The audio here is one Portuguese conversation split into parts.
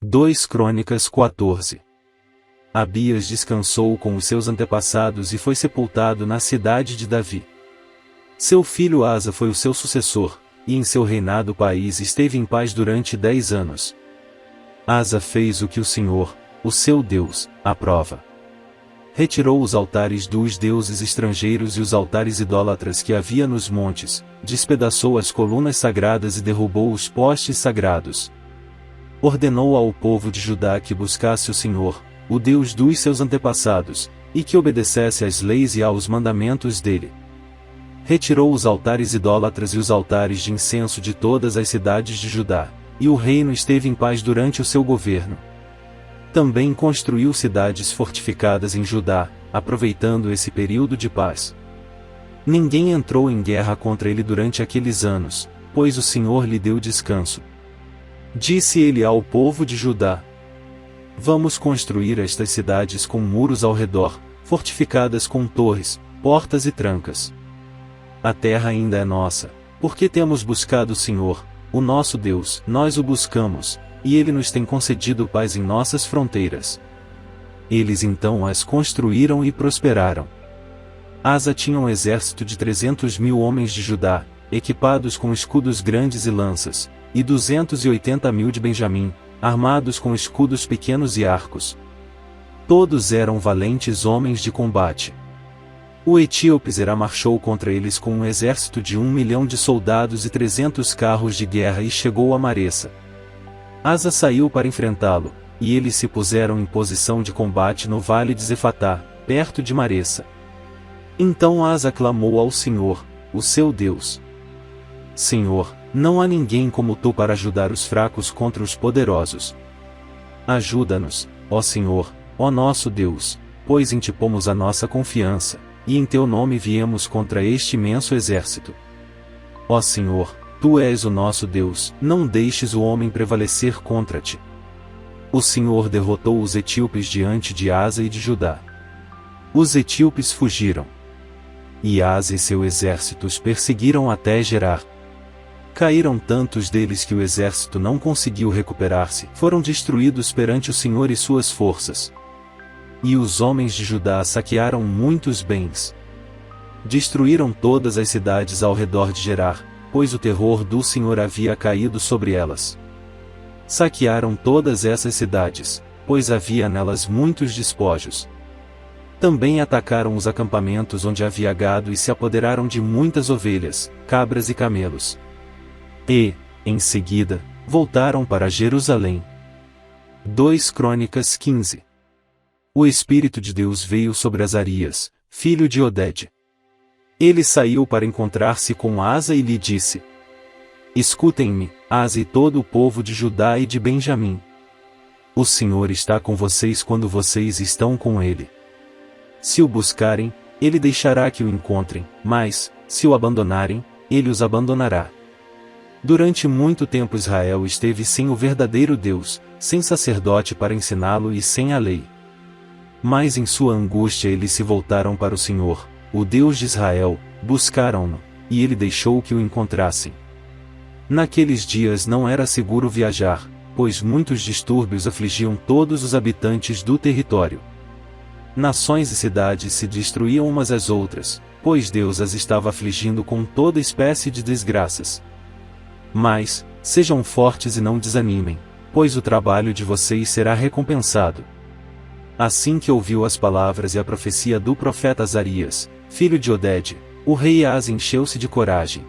2 Crônicas 14. Abias descansou com os seus antepassados e foi sepultado na cidade de Davi. Seu filho Asa foi o seu sucessor, e em seu reinado o país esteve em paz durante 10 anos. Asa fez o que o Senhor, o seu Deus, aprova. Retirou os altares dos deuses estrangeiros e os altares idólatras que havia nos montes, despedaçou as colunas sagradas e derrubou os postes sagrados. Ordenou ao povo de Judá que buscasse o Senhor, o Deus dos seus antepassados, e que obedecesse às leis e aos mandamentos dele. Retirou os altares idólatras e os altares de incenso de todas as cidades de Judá, e o reino esteve em paz durante o seu governo. Também construiu cidades fortificadas em Judá, aproveitando esse período de paz. Ninguém entrou em guerra contra ele durante aqueles anos, pois o Senhor lhe deu descanso. Disse ele ao povo de Judá: Vamos construir estas cidades com muros ao redor, fortificadas com torres, portas e trancas. A terra ainda é nossa, porque temos buscado o Senhor, o nosso Deus. Nós o buscamos, e ele nos tem concedido paz em nossas fronteiras. Eles então as construíram e prosperaram. Asa tinha um exército de 300.000 homens de Judá, equipados com escudos grandes e lanças, e 280.000 de Benjamim, armados com escudos pequenos e arcos. Todos eram valentes homens de combate. O etíope Zerá marchou contra eles com um exército de 1 milhão de soldados e 300 carros de guerra e chegou a Maressa. Asa saiu para enfrentá-lo, e eles se puseram em posição de combate no vale de Zefatá, perto de Maressa. Então Asa clamou ao Senhor, o seu Deus: Senhor, não há ninguém como tu para ajudar os fracos contra os poderosos. Ajuda-nos, ó Senhor, ó nosso Deus, pois em ti pomos a nossa confiança, e em teu nome viemos contra este imenso exército. Ó Senhor, tu és o nosso Deus, não deixes o homem prevalecer contra ti. O Senhor derrotou os etíopes diante de Asa e de Judá. Os etíopes fugiram. E Asa e seu exército os perseguiram até Gerar. Caíram tantos deles que o exército não conseguiu recuperar-se, foram destruídos perante o Senhor e suas forças. E os homens de Judá saquearam muitos bens. Destruíram todas as cidades ao redor de Gerar, pois o terror do Senhor havia caído sobre elas. Saquearam todas essas cidades, pois havia nelas muitos despojos. Também atacaram os acampamentos onde havia gado e se apoderaram de muitas ovelhas, cabras e camelos. E, em seguida, voltaram para Jerusalém. 2 Crônicas 15. O Espírito de Deus veio sobre Azarias, filho de Oded. Ele saiu para encontrar-se com Asa e lhe disse: Escutem-me, Asa e todo o povo de Judá e de Benjamim. O Senhor está com vocês quando vocês estão com ele. Se o buscarem, ele deixará que o encontrem, mas, se o abandonarem, ele os abandonará. Durante muito tempo Israel esteve sem o verdadeiro Deus, sem sacerdote para ensiná-lo e sem a lei. Mas em sua angústia eles se voltaram para o Senhor, o Deus de Israel, buscaram-no, e ele deixou que o encontrassem. Naqueles dias não era seguro viajar, pois muitos distúrbios afligiam todos os habitantes do território. Nações e cidades se destruíam umas às outras, pois Deus as estava afligindo com toda espécie de desgraças. Mas, sejam fortes e não desanimem, pois o trabalho de vocês será recompensado. Assim que ouviu as palavras e a profecia do profeta Azarias, filho de Oded, o rei Asa encheu-se de coragem.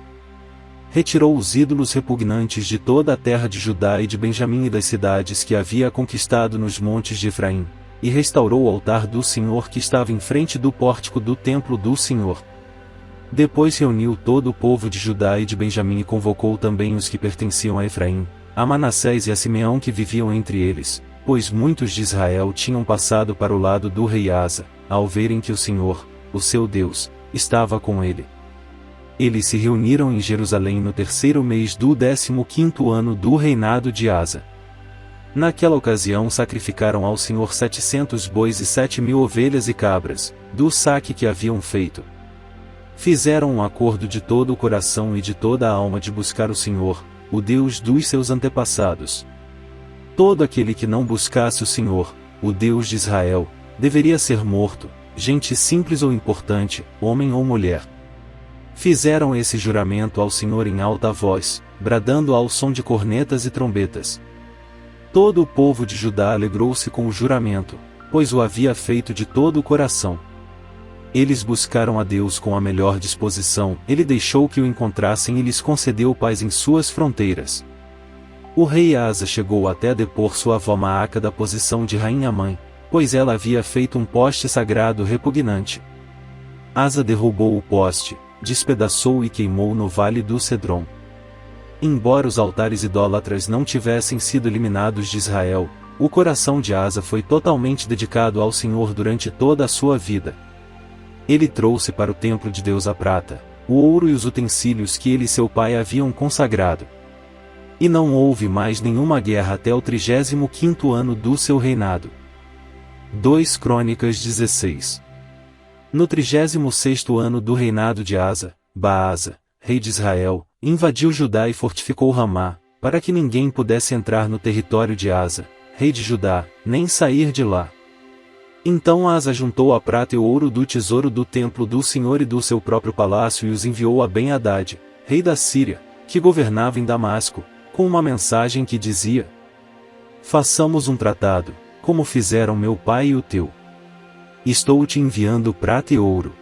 Retirou os ídolos repugnantes de toda a terra de Judá e de Benjamim e das cidades que havia conquistado nos montes de Efraim, e restaurou o altar do Senhor que estava em frente do pórtico do templo do Senhor. Depois reuniu todo o povo de Judá e de Benjamim e convocou também os que pertenciam a Efraim, a Manassés e a Simeão que viviam entre eles, pois muitos de Israel tinham passado para o lado do rei Asa, ao verem que o Senhor, o seu Deus, estava com ele. Eles se reuniram em Jerusalém no 3º mês do 15º ano do reinado de Asa. Naquela ocasião sacrificaram ao Senhor 700 bois e 7.000 ovelhas e cabras, do saque que haviam feito. Fizeram um acordo de todo o coração e de toda a alma de buscar o Senhor, o Deus dos seus antepassados. Todo aquele que não buscasse o Senhor, o Deus de Israel, deveria ser morto, gente simples ou importante, homem ou mulher. Fizeram esse juramento ao Senhor em alta voz, bradando ao som de cornetas e trombetas. Todo o povo de Judá alegrou-se com o juramento, pois o havia feito de todo o coração. Eles buscaram a Deus com a melhor disposição, Ele deixou que o encontrassem e lhes concedeu paz em suas fronteiras. O rei Asa chegou até a depor sua avó Maaca da posição de rainha-mãe, pois ela havia feito um poste sagrado repugnante. Asa derrubou o poste, despedaçou e queimou no vale do Cedron. Embora os altares idólatras não tivessem sido eliminados de Israel, o coração de Asa foi totalmente dedicado ao Senhor durante toda a sua vida. Ele trouxe para o templo de Deus a prata, o ouro e os utensílios que ele e seu pai haviam consagrado. E não houve mais nenhuma guerra até o 35º ano do seu reinado. 2 Crônicas 16. No 36º ano do reinado de Asa, Baasa, rei de Israel, invadiu Judá e fortificou Ramá, para que ninguém pudesse entrar no território de Asa, rei de Judá, nem sair de lá. Então Asa juntou a prata e o ouro do tesouro do templo do Senhor e do seu próprio palácio e os enviou a Ben-Hadad, rei da Síria, que governava em Damasco, com uma mensagem que dizia: façamos um tratado, como fizeram meu pai e o teu. Estou te enviando prata e ouro.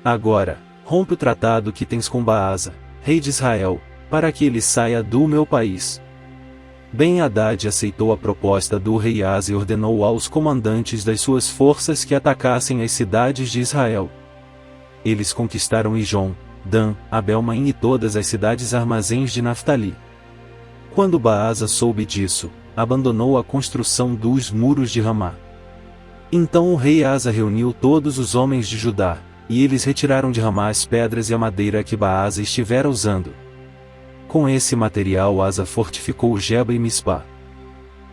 Agora, rompe o tratado que tens com Baasa, rei de Israel, para que ele saia do meu país. Ben-Hadad aceitou a proposta do rei Asa e ordenou aos comandantes das suas forças que atacassem as cidades de Israel. Eles conquistaram Ijon, Dan, Abel-Maim e todas as cidades armazéns de Naftali. Quando Baasa soube disso, abandonou a construção dos muros de Ramá. Então o rei Asa reuniu todos os homens de Judá, e eles retiraram de Ramá as pedras e a madeira que Baasa estivera usando. Com esse material Asa fortificou Geba e Mispá.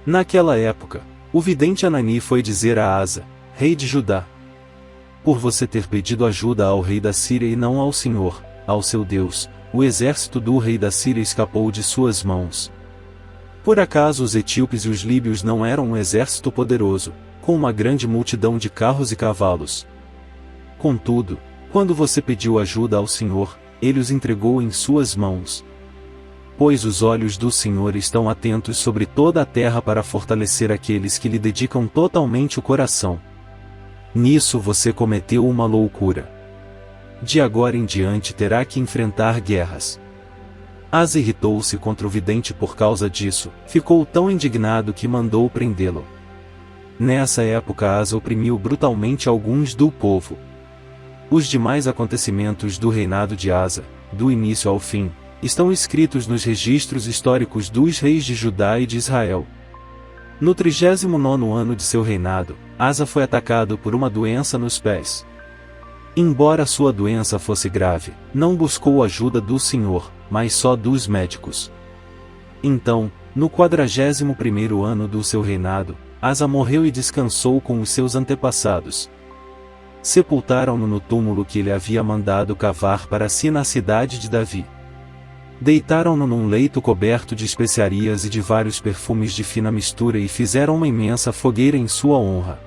Naquela época, o vidente Anani foi dizer a Asa, rei de Judá: por você ter pedido ajuda ao rei da Síria e não ao Senhor, ao seu Deus, o exército do rei da Síria escapou de suas mãos. Por acaso os etíopes e os líbios não eram um exército poderoso, com uma grande multidão de carros e cavalos? Contudo, quando você pediu ajuda ao Senhor, ele os entregou em suas mãos. Pois os olhos do Senhor estão atentos sobre toda a terra para fortalecer aqueles que lhe dedicam totalmente o coração. Nisso você cometeu uma loucura. De agora em diante terá que enfrentar guerras. Asa irritou-se contra o vidente por causa disso, ficou tão indignado que mandou prendê-lo. Nessa época Asa oprimiu brutalmente alguns do povo. Os demais acontecimentos do reinado de Asa, do início ao fim, estão escritos nos registros históricos dos reis de Judá e de Israel. No 39º ano de seu reinado, Asa foi atacado por uma doença nos pés. Embora sua doença fosse grave, não buscou ajuda do Senhor, mas só dos médicos. Então, no 41º ano do seu reinado, Asa morreu e descansou com os seus antepassados. Sepultaram-no no túmulo que ele havia mandado cavar para si na cidade de Davi. Deitaram-no num leito coberto de especiarias e de vários perfumes de fina mistura e fizeram uma imensa fogueira em sua honra.